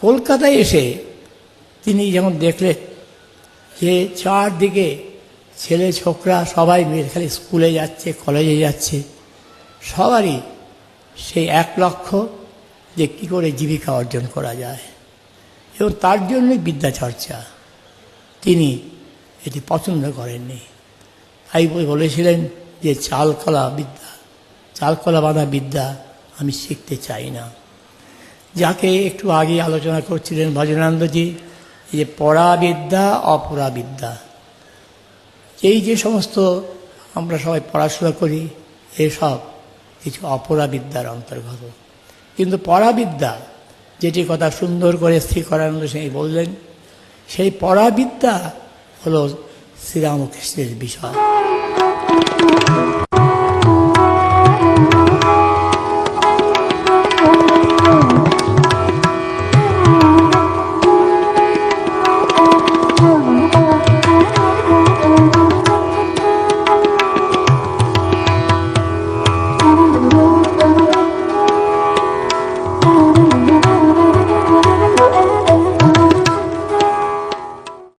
কলকাতায় এসে তিনি যেমন দেখলেন যে চারদিকে ছেলে ছোকরা সবাই মিলে খালি স্কুলে যাচ্ছে, কলেজে যাচ্ছে, সবারই সেই এক লক্ষ্য যে কী করে জীবিকা অর্জন করা যায়, এবং তার জন্যই বিদ্যাচর্চা। তিনি এটি পছন্দ করেননি, তাই বলেছিলেন যে চালকলা বাঁধা বিদ্যা আমি শিখতে চাই না। যাকে একটু আগে আলোচনা করছিলেন ভজনানন্দজি, যে পড়াবিদ্যা অপরাবিদ্যা, এই যে সমস্ত আমরা সবাই পড়াশোনা করি এসব কিছু অপরাবিদ্যার অন্তর্গত। কিন্তু পরাবিদ্যা, যেটি কথা সুন্দর করে শ্রীকরানন্দ স্বামী বললেন, সেই পরাবিদ্যা হল শ্রীরামকৃষ্ণের বিষয়।